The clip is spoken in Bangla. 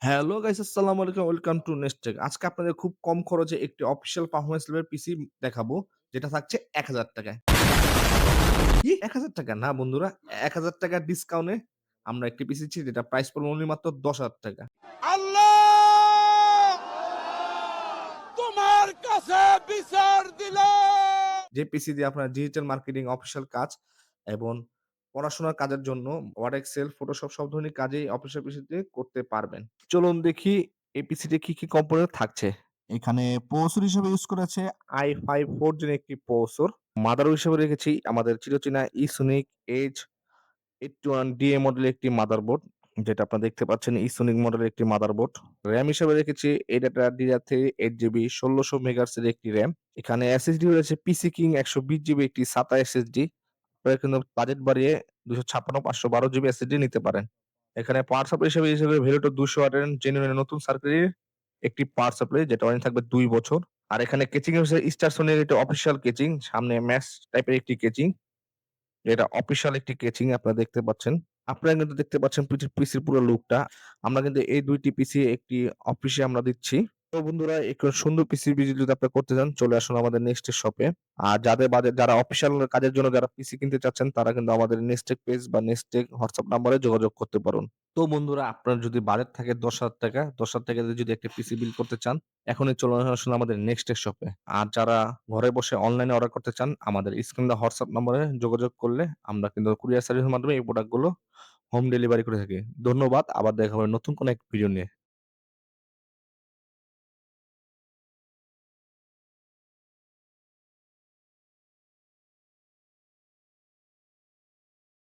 হ্যালো গাইস, আসসালামু আলাইকুম। Welcome to next tech. আজকে আপনাদের খুব কম খরচে একটি অফিসিয়াল পারফরম্যান্স লেভেল পিসি দেখাবো, যেটা থাকছে ৳১,০০০ টাকায়। কি ৳১,০০০ না বন্ধুরা, ৳১,০০০ ডিসকাউন্টে আমরা একটি পিসি দিচ্ছি যেটা প্রাইস পড়বে অনলি মাত্র ৳১০,০০০ টাকা। আল্লাহ তোমার কাছে বিচার দিলাম। যে পিসি দিয়ে আপনারা ডিজিটাল মার্কেটিং, অফিসিয়াল কাজ এবং পড়াশোনার কাজের জন্য ওয়ার্ড, এক্সেল, ফটোশপ সব ধরনের কাজেই অফিসিয়াল পিসিতে করতে পারবেন। চলুন দেখি এই পিসিতে কি কম্পোনেন্ট থাকছে। এখানে প্রসেসর হিসেবে ইউজ করা আছে i5 4 জেন একটি প্রসেসর। মাদারবোর্ড হিসেবে রেখেছি আমাদের চিরচেনা Isonic H81DA মডেলের একটি মাদারবোর্ড, যেটা আপনারা দেখতে পাচ্ছেন Isonic মডেলের একটি মাদারবোর্ড। RAM হিসেবে রেখেছি ADATA DDR3 8GB 1600 মেগাহার্টজ এর একটি RAM। এখানে SSD রয়েছে PC King 120 জিবি একটি SATA SSD। আপনারা কিন্তু বাজেট বাড়িয়ে 256 512 জিবি SSD নিতে পারেন। এখানে পাওয়ার সাপ্লাই হিসেবে Veloto 200 ওয়াটের জেনুইন নতুন সার্কিটের একটি পাওয়ার সাপ্লাই, যেটা ওয়ারেন্টি থাকবে 2 বছর। আর এখানে কেচিং এর হচ্ছে স্টার সোনির একটা অফিসিয়াল কেচিং, সামনে ম্যাশ টাইপের একটি কেচিং। এটা অফিসিয়াল একটি কেচিং আপনারা দেখতে পাচ্ছেন। আপনারা কিন্তু দেখতে পাচ্ছেন পিসির পুরো লুকটা। আমরা কিন্তু এই ২ টি পিসি একটি অফিসে আমরা দিচ্ছি। তো বন্ধুরা, একটু সুন্দর পিসি বিল্ড যদি আপনারা করতে চান, চলে আসুন আমাদের নেক্সটের শপে। আর যাদের বাজেট, যারা অফিসিয়াল কাজের জন্য যারা পিসি কিনতে চাচ্ছেন, তারা কিন্তু আমাদের নেক্সটেক পেজ বা নেক্সটেক হোয়াটসঅ্যাপ নাম্বারে যোগাযোগ করতে পারুন। তো বন্ধুরা, আপনার যদি বাজেট থাকে ৳১০,০০০ দিয়ে যদি একটা পিসি বিল্ড করতে চান, এখনই চলে আসুন আমাদের নেক্সটের শপে। আর যারা ঘরে বসে অনলাইনে অর্ডার করতে চান, আমাদের স্ক্রিনে দেওয়া হোয়াটসঅ্যাপ নম্বরে যোগাযোগ করলে আমরা কিন্তু কুরিয়ার সার্ভিসের মাধ্যমে এই প্রোডাক্টগুলো হোম ডেলিভারি করে থাকি। ধন্যবাদ। আবার দেখা হবে নতুন কোনো এক ভিডিও নিয়ে।